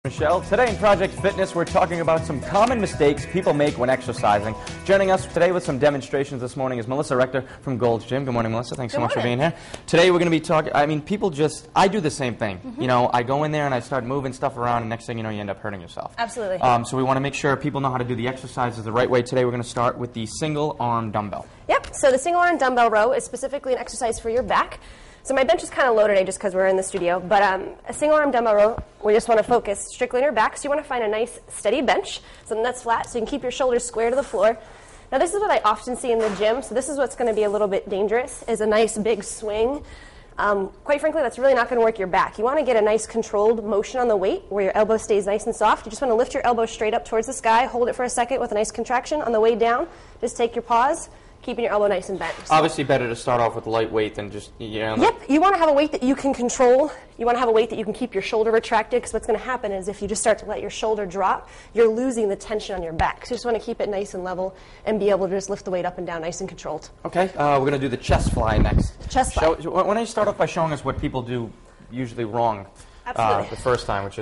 Michelle. Today in Project Fitness, we're talking about some common mistakes people make when exercising. Joining us today with some demonstrations this morning is Melissa Rector from Gold's Gym. Good morning, Melissa. Thanks so much for being here. Today we're going to be talking, I do the same thing. You know, I go in there and I start moving stuff around, and next thing you know, you end up hurting yourself. Absolutely. So we want to make sure people know how to do the exercises the right way. Today we're going to start with the single arm dumbbell. Yep, so the single arm dumbbell row is specifically an exercise for your back. So my bench is kind of low today just because we're in the studio, but a single arm dumbbell row, we just want to focus strictly on your back. So you want to find a nice steady bench, something that's flat, so you can keep your shoulders square to the floor. Now this is what I often see in the gym, so this is what's going to be a little bit dangerous, is a nice big swing. Quite frankly, that's really not going to work your back. You want to get a nice controlled motion on the weight where your elbow stays nice and soft. You just want to lift your elbow straight up towards the sky, hold it for a second with a nice contraction. On the way down, just take your pause, keeping your elbow nice and bent. So obviously better to start off with light weight than just, you know. Yep, you want to have a weight that you can control. You want to have a weight that you can keep your shoulder retracted, because what's going to happen is if you just start to let your shoulder drop, you're losing the tension on your back. So you just want to keep it nice and level and be able to just lift the weight up and down nice and controlled. Okay, we're going to do the chest fly next. Chest fly. Why don't you start off by showing us what people do usually wrong the first time, which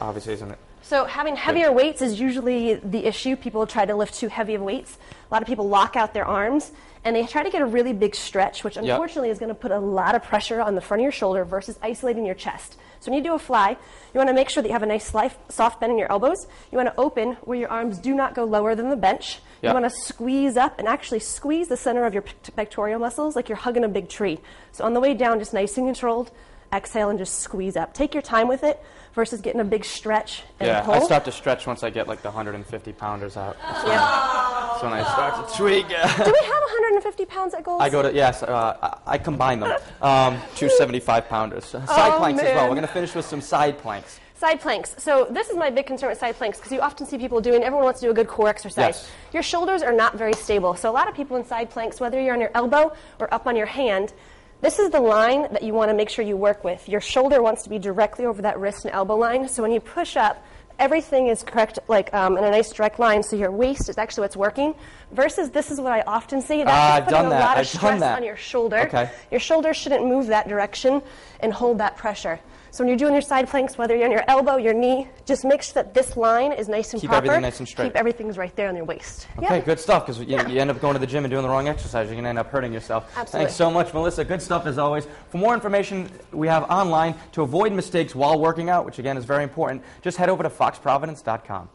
obviously isn't it? So having heavier weights is usually the issue. People try to lift too heavy of weights. A lot of people lock out their arms, and they try to get a really big stretch, which unfortunately is going to put a lot of pressure on the front of your shoulder versus isolating your chest. So when you do a fly, you want to make sure that you have a nice soft bend in your elbows. You want to open where your arms do not go lower than the bench. You want to squeeze up and actually squeeze the center of your pectoral muscles like you're hugging a big tree. So on the way down, just nice and controlled. Exhale and just squeeze up. Take your time with it versus getting a big stretch and pull. I start to stretch once I get like the 150-pounders out. That's when I start to tweak. Do we have 150 pounds at Gold's? I go to, yes, I combine them. 275-pounders. Side planks as well. We're going to finish with some side planks. Side planks. So this is my big concern with side planks, because you often see people everyone wants to do a good core exercise. Yes. Your shoulders are not very stable. So a lot of people in side planks, whether you're on your elbow or up on your hand, this is the line that you want to make sure you work with. Your shoulder wants to be directly over that wrist and elbow line. So when you push up, everything is correct, like in a nice direct line. So your waist is actually what's working. Versus this is what I often see. That's putting a lot of stress on your shoulder. Okay. Your shoulder shouldn't move that direction and hold that pressure. So when you're doing your side planks, whether you're on your elbow, your knee, just make sure that this line is nice and proper. Keep everything nice and straight. Keep everything's right there on your waist. Okay, good stuff, because you end up going to the gym and doing the wrong exercise. You're going to end up hurting yourself. Absolutely. Thanks so much, Melissa. Good stuff as always. For more information we have online to avoid mistakes while working out, which again is very important, just head over to foxprovidence.com.